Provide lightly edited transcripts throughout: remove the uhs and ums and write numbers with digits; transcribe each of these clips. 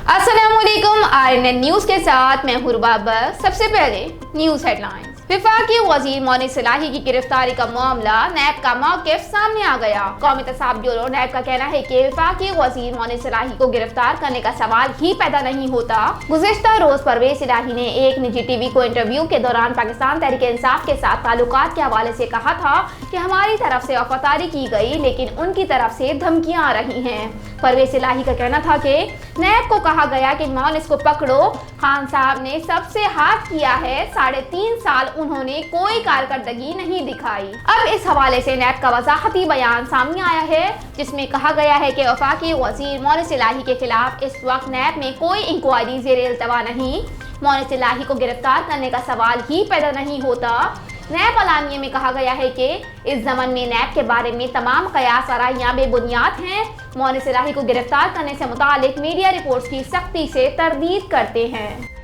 अस्सलामुअलैकुम RNN news के साथ मैं हुरबा बस। सबसे पहले न्यूज हेडलाइंस। वफाकी वजीर मोनिस इलाही की गिरफ्तारी का मामला, नैब का मौक़िफ़ सामने आ गया। कौमी तसाब ब्यूरो नैब का कहना है कि वफाकी वजीर मोनिस इलाही को गिरफ्तार करने का सवाल ही पैदा नहीं होता। गुज़िश्ता रोज परवेज इलाही ने एक निजी टीवी को इंटरव्यू के दौरान पाकिस्तान तहरीक इंसाफ के साथ ताल्लुकात के हवाले से कहा था कि हमारी तरफ से वफादारी की गई, लेकिन उनकी तरफ से धमकियां आ रही हैं। परवेज इलाही का कहना था कि नैब को कहा गया कि मोनिस को पकड़ो। खान साहब ने सबसे हाथ किया है, 3.5 साल उन्होंने कोई कारकर्दगी नहीं दिखाई। अब इस हवाले से नैब का वजाहती बयान सामने आया है, जिसमें कहा गया है कि वफाकी वजीर मोनिस इलाही के खिलाफ इस वक्त नैब में कोई इंक्वायरी ज़ेरे इल्तवा नहीं। मोनिस इलाही को गिरफ्तार करने का सवाल ही पैदा नहीं होता। नैब अलानिये में कहा गया है कि इस ज़मन में नैब के बारे में तमाम कयास आराइयां बेबुनियाद हैं। मोनिस इलाही को गिरफ्तार करने से मुतालिक मीडिया रिपोर्ट्स की सख्ती से तरदीद करते हैं।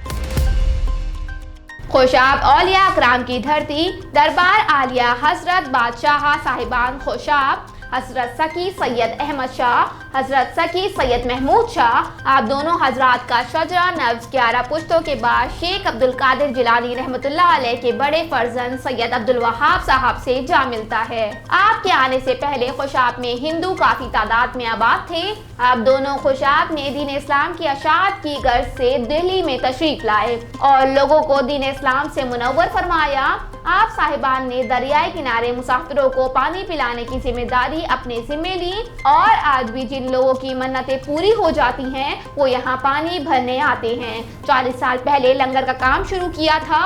खुशाब औलिया अकराम की धरती, दरबार आलिया हजरत बादशाह साहिबान खुशाब, हजरत सकी सैयद अहमद शाह, हजरत सकी सैयद महमूद शाह, आप दोनों हजरात का शजरा नब्ज 11 पुश्तों के बाद शेख अब्दुल कादिर जिलानी रहमतुल्लाह अलैह के बड़े फर्जंद सैयद अब्दुल वहाब साहब से जा मिलता है। आपके आने से पहले खुशाब में हिंदू काफी तादाद में आबाद थे। आप दोनों खुशाब ने दीन इस्लाम की अशात की गर्ज से दिल्ली में तशरीफ लाए और लोगों को दीन इस्लाम से मुनव्वर फरमाया। आप साहिबान ने दरियाए किनारे मुसाफिरों को पानी पिलाने की जिम्मेदारी अपने जिम्मे ली और आज भी जिन लोगों की मन्नतें पूरी हो जाती हैं वो यहाँ पानी भरने आते हैं। 40 साल पहले लंगर का काम शुरू किया था।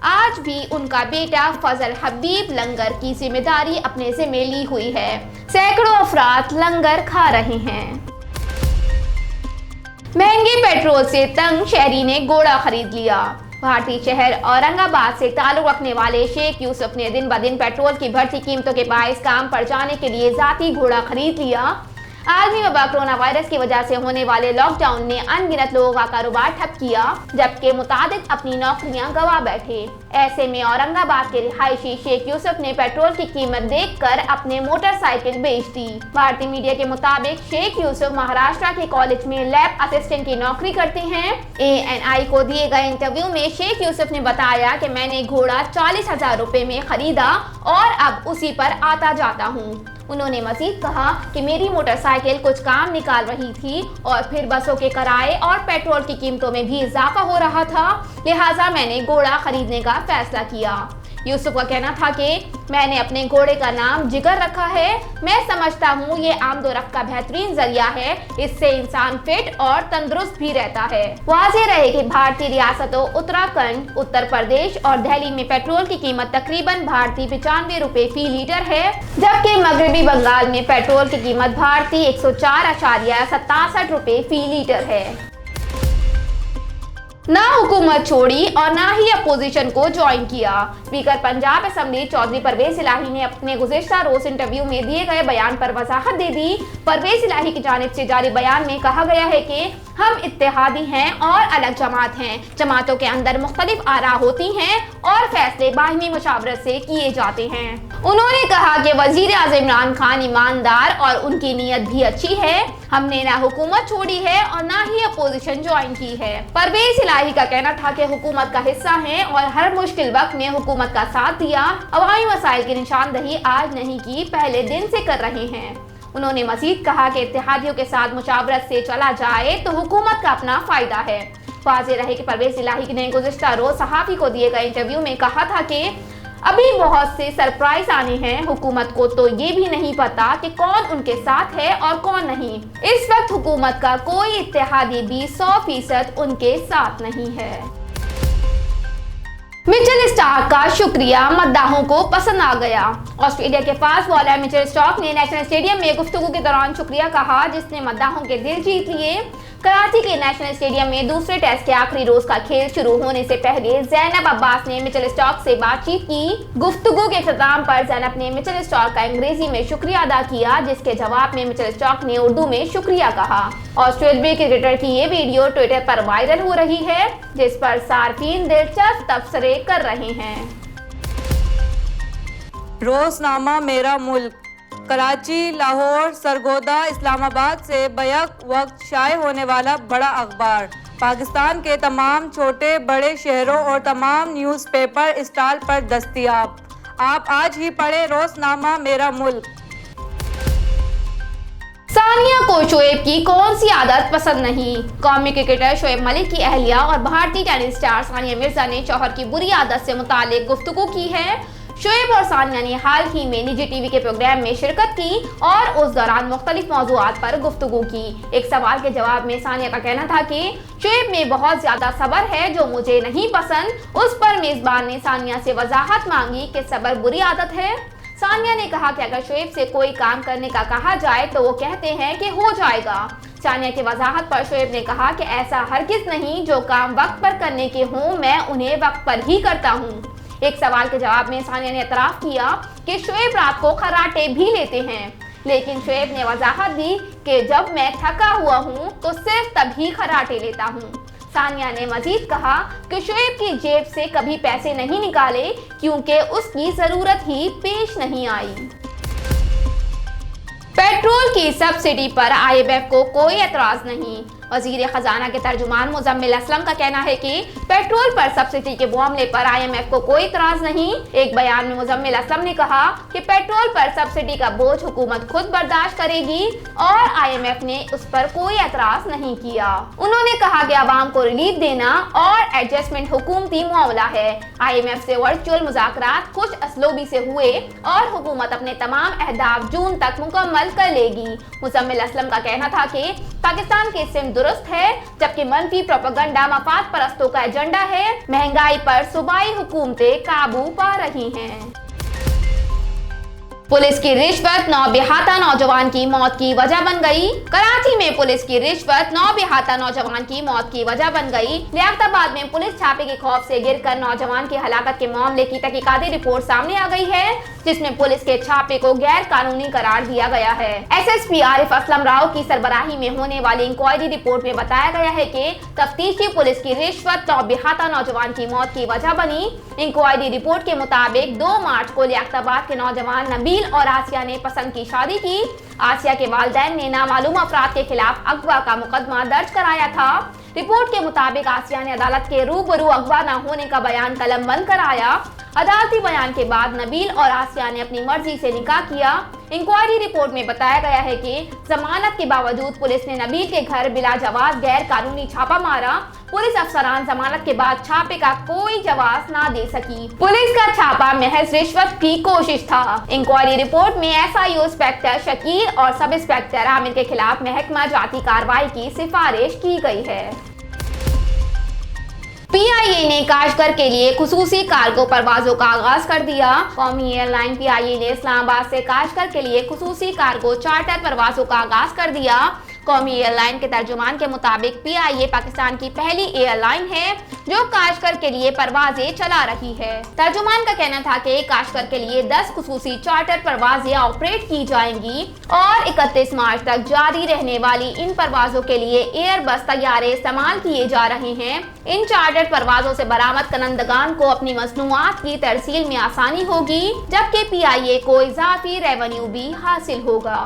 आज भी उनका बेटा फजल हबीब लंगर की जिम्मेदारी अपने जिम्मे ली हुई है। सैकड़ों अफराद लंगर खा रहे हैं। महंगे पेट्रोल से तंग शहरी ने घोड़ा खरीद लिया। भारतीय शहर औरंगाबाद से ताल्लुक रखने वाले शेख यूसुफ ने दिन ब दिन पेट्रोल की बढ़ती कीमतों के बायस काम पर जाने के लिए जाती घोड़ा खरीद लिया। आलमी वबा कोरोना वायरस की वजह से होने वाले लॉकडाउन ने अनगिनत लोगों का कारोबार ठप किया, जबकि मुतादिद अपनी नौकरियां गंवा बैठे। ऐसे में औरंगाबाद के रिहायशी शेख यूसुफ ने पेट्रोल की कीमत देखकर अपने मोटरसाइकिल बेच दी। भारतीय मीडिया के मुताबिक शेख यूसुफ महाराष्ट्र के कॉलेज में लैब असिस्टेंट की नौकरी करते हैं। ANI को दिए गए इंटरव्यू में शेख यूसुफ ने बताया कि मैंने घोड़ा 40,000 रुपए में खरीदा और अब उसी पर आता जाता हूँ। उन्होंने मजीद कहा कि मेरी मोटरसाइकिल कुछ काम निकाल रही थी और फिर बसों के किराए और पेट्रोल की कीमतों में भी इजाफा हो रहा था, लिहाजा मैंने घोड़ा खरीदने का फैसला किया। यूसुफ का कहना था कि मैंने अपने घोड़े का नाम जिगर रखा है। मैं समझता हूँ ये आमदोरफ्त का बेहतरीन जरिया है, इससे इंसान फिट और तंदुरुस्त भी रहता है। वाज़ेह रहे कि भारतीय रियासतों उत्तराखंड, उत्तर प्रदेश और दिल्ली में पेट्रोल की कीमत तकरीबन भारतीय 95 रुपए फी लीटर है, जबकि मगरबी बंगाल में पेट्रोल की कीमत भारतीय 104.67 रुपए फी लीटर है। ना हुकूमत छोड़ी और ना ही अपोजिशन को ज्वाइन किया। स्पीकर पंजाब असेंबली चौधरी परवेज इलाही ने अपने गुज़िश्ता रोज इंटरव्यू में दिए गए बयान पर वजाहत दे दी। परवेज इलाही की जानिब से जारी बयान में कहा गया है कि हम इत्तेहादी हैं और अलग जमात हैं। जमातों के अंदर मुख्तलिफ आरा होती हैं और फैसले बाहिमी मुशावरत से किए जाते हैं। उन्होंने कहा कि वजीर आज़म इमरान खान ईमानदार और उनकी नीयत भी अच्छी है। हमने ना हुकूमत छोड़ी है और ना ही अपोजिशन ज्वाइन की है। परवेज इलाही का कहना था कि हुकूमत का हिस्सा हैं और हर मुश्किल वक्त में हुकूमत का साथ दिया। अवामी मसाइल की निशानदही आज नहीं की, पहले दिन से कर रहे हैं। उन्होंने मजीद कहा कि इत्तेहादियों के साथ मुशावरत से चला जाए तो हुकूमत का अपना फायदा है। वाज़ेह रहे कि परवेज इलाही ने गुज़िश्ता रोज सहाफ़ी को दिए गए इंटरव्यू में कहा था कि अभी बहुत से सरप्राइज आने हैं। हुकूमत को तो ये भी नहीं पता कि कौन उनके साथ है और कौन नहीं। इस वक्त हुकूमत का कोई इत्तेहादी भी 100% उनके साथ नहीं है। मिचेल स्टार्क का शुक्रिया, मद्दाहों को पसंद आ गया। ऑस्ट्रेलिया के फास्ट बॉलर मिचेल स्टार्क ने नेशनल स्टेडियम में गुफ्तगू के दौरान शुक्रिया कहा, जिसने मद्दाहों के दिल जीत लिए। कराची के नेशनल स्टेडियम में दूसरे टेस्ट के आखिरी रोज का खेल शुरू होने से पहले ज़ैनब अब्बास ने मिचेल स्टार्क से बातचीत की। गुफ्तगू के इख्तिताम पर ज़ैनब ने मिचेल स्टार्क का अंग्रेजी में शुक्रिया अदा किया, जिसके जवाब में मिचेल स्टार्क ने उर्दू में शुक्रिया कहा। ऑस्ट्रेलियाई क्रिकेटर की ये वीडियो ट्विटर पर वायरल हो रही है, जिस पर सार्फिन दिलचस्प तबसरे कर रहे हैं। रोजनामा मेरा मुल्क कराची, लाहौर, सरगोदा, इस्लामाबाद से बैक वक्त शाये होने वाला बड़ा अखबार पाकिस्तान के तमाम छोटे बड़े शहरों और तमाम न्यूज़पेपर स्टॉल पर दस्तयाब। आप आज ही पढ़े रोज़नामा मेरा मुल्क। सानिया को शोएब की कौन सी आदत पसंद नहीं? कौमी क्रिकेटर शोएब मलिक की अहलिया और भारतीय टेनिस स्टार सानिया मिर्जा ने शौहर की बुरी आदत से मुतालिक गुफ्तगू की है। शोएब और सानिया ने हाल ही में निजी टीवी के प्रोग्राम में शिरकत की और उस दौरान मुख्तलिफ मौज़ूआत पर गुफ्तगू की। एक सवाल के जवाब में सानिया का कहना था कि शोएब में बहुत ज्यादा सब्र है जो मुझे नहीं पसंद। उस पर मेजबान ने सानिया से वजाहत मांगी कि सब्र बुरी आदत है। सानिया ने कहा कि अगर शोएब से कोई काम करने का कहा जाए तो वो कहते हैं कि हो जाएगा। सानिया की वजाहत पर शोएब ने कहा कि ऐसा हरगिज नहीं, जो काम वक्त पर करने के हों मैं उन्हें वक्त पर ही करता हूँ। एक सवाल के जवाब में सानिया ने एतराफ़ किया कि शोएब रात को खर्राटे भी लेते हैं, लेकिन शोएब ने वजाहत दी कि जब मैं थका हुआ हूँ तो सिर्फ तभी खर्राटे लेता हूँ। सानिया ने मजीद कहा कि शोएब की जेब से कभी पैसे नहीं निकाले क्योंकि उसकी जरूरत ही पेश नहीं आई। पेट्रोल की सब्सिडी पर IMF को कोई एतराज नहीं। वजीर खजाना के तर्जुमान मुजम्मिल असलम का कहना है कि पेट्रोल पर सब्सिडी के मामले पर IMF को कोई इतराज नहीं। एक बयान में मुजम्मिल असलम ने कहा कि पेट्रोल पर सब्सिडी का बोझ हुकूमत खुद बर्दाश्त करेगी और IMF ने उस पर कोई एतराज नहीं किया। उन्होंने कहा कि आवाम को रिलीफ देना और एडजस्टमेंट हुकूमती मामला है। IMF से वर्चुअल मुज़ाकरात कुछ असलोबी से हुए और हुकूमत अपने तमाम अहदाफ जून तक मुकम्मल कर लेगी। मुजम्मिल असलम का कहना था कि पाकिस्तान के सिम दुरुस्त है, जबकि मनफी प्रोपेगेंडा मफाद परस्तों का एजेंडा है। महंगाई पर सूबाई हुकूमतें काबू पा रही हैं। पुलिस की रिश्वत 9 बेहाता नौजवान की मौत की वजह बन गई। कराची में पुलिस की रिश्वत 9 बेहाता नौजवान की मौत की वजह बन गई। लियाकताबाद में पुलिस छापे के खौफ से गिरकर नौजवान की हलाकत के मामले की तहकीकाती रिपोर्ट सामने आ गई है, जिसमें पुलिस के छापे को गैर कानूनी करार दिया गया है। SSP आरिफ असलम राव की सरबराही में होने वाली इंक्वायरी रिपोर्ट में बताया गया है कि तफ्तीशी पुलिस की रिश्वत 9 बेहाता नौजवान की मौत की वजह बनी। इंक्वायरी रिपोर्ट के मुताबिक 2 मार्च को लियाकताबाद के नौजवान नबील और आसिया ने पसंद की शादी की। आसिया के वालिदैन ने नामालूम अफराद के खिलाफ अगवा का मुकदमा दर्ज कराया था। रिपोर्ट के मुताबिक आसिया ने अदालत के रूबरू अगवा न होने का बयान कलमबंद कराया। अदालती बयान के बाद नबील और आसिया ने अपनी मर्जी से निकाह किया। इंक्वायरी रिपोर्ट में बताया गया है कि जमानत के बावजूद पुलिस ने नबील के घर बिला जवाब गैर कानूनी छापा मारा। पुलिस अफसरान जमानत के बाद छापे का कोई जवाब ना दे सकी। पुलिस का छापा महज रिश्वत की कोशिश था। इंक्वायरी रिपोर्ट में SIO इंस्पेक्टर शकील और सब इंस्पेक्टर आमिर के खिलाफ महकमा जाती कार्रवाई की सिफारिश की गई है। PIA ने काशगर के लिए खुसूसी कार्गो परवाजों का आगाज कर दिया। कौमी एयरलाइन PIA ने इस्लामाबाद से काशगर के लिए खुसूसी कार्गो चार्टर परवाजों का आगाज कर दिया। कौमी एयरलाइन के तर्जुमान के मुताबिक PIA पाकिस्तान की पहली एयरलाइन है जो काशगर के लिए परवाजें चला रही है। तर्जुमान का कहना था कि काशगर के लिए 10 खुसूसी चार्टर परवाजें ऑपरेट की जाएंगी और 31 मार्च तक जारी रहने वाली इन परवाजों के लिए एयरबस तैयारे इस्तेमाल किए जा रहे हैं। इन चार्टर परवाजों से बरामद कनंदगान को अपनी मसनूआत की तरसील में आसानी होगी, जबकि PIA को इजाफी रेवेन्यू भी हासिल होगा।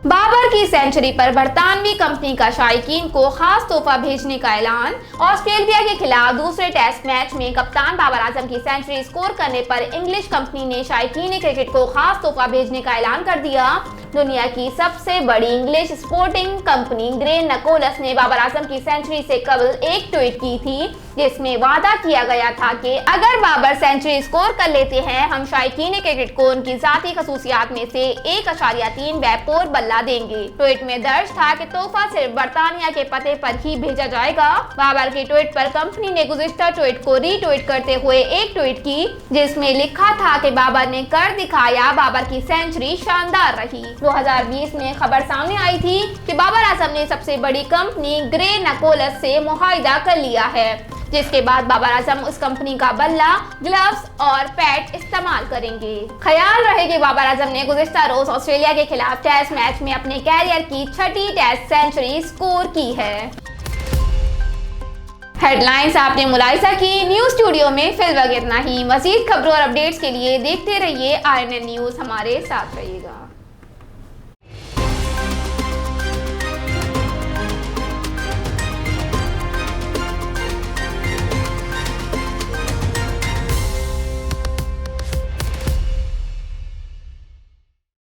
बाबर की सेंचुरी पर बरतानवी कंपनी का शायकीन को खास तोहफा भेजने का ऐलान। ऑस्ट्रेलिया के खिलाफ दूसरे टेस्ट मैच में कप्तान बाबर आजम की सेंचुरी स्कोर करने पर इंग्लिश कंपनी ने शायकीन क्रिकेट को खास तोहफा भेजने का ऐलान कर दिया। दुनिया की सबसे बड़ी इंग्लिश स्पोर्टिंग कंपनी ग्रेन नकोलस ने बाबर आजम की सेंचुरी से कबल एक ट्वीट की थी, जिसमें वादा किया गया था कि अगर बाबर सेंचुरी स्कोर कर लेते हैं हम शायकीन क्रिकेट को उनकी जाती खसूसियात में से 1.3 वैपोर बल्ला देंगे। ट्वीट में दर्ज था कि तोहफा सिर्फ बरतानिया के पते पर ही भेजा जाएगा। बाबर के ट्वीट पर कंपनी ने गुज़िश्ता ट्वीट को रीट्वीट करते हुए एक ट्वीट की, जिसमें लिखा था कि बाबर ने कर दिखाया, बाबर की सेंचुरी शानदार रही। 2020 में खबर सामने आई थी कि बाबर आजम ने सबसे बड़ी कंपनी ग्रे नकोलस से मुआहिदा कर लिया है, जिसके बाद बाबर आजम उस कंपनी का बल्ला, ग्लव्स और पैड इस्तेमाल करेंगे। ख्याल रहे कि बाबर आजम ने गुज़िश्ता रोज ऑस्ट्रेलिया के खिलाफ टेस्ट मैच में अपने कैरियर की 6ठी टेस्ट सेंचुरी स्कोर की है। हेडलाइंस आपने मुलाहिजा की। न्यूज स्टूडियो में फिल वक्त इतना ही। मजीद खबरों और अपडेट्स के लिए देखते रहिए RNN न्यूज। हमारे साथ रहिएगा।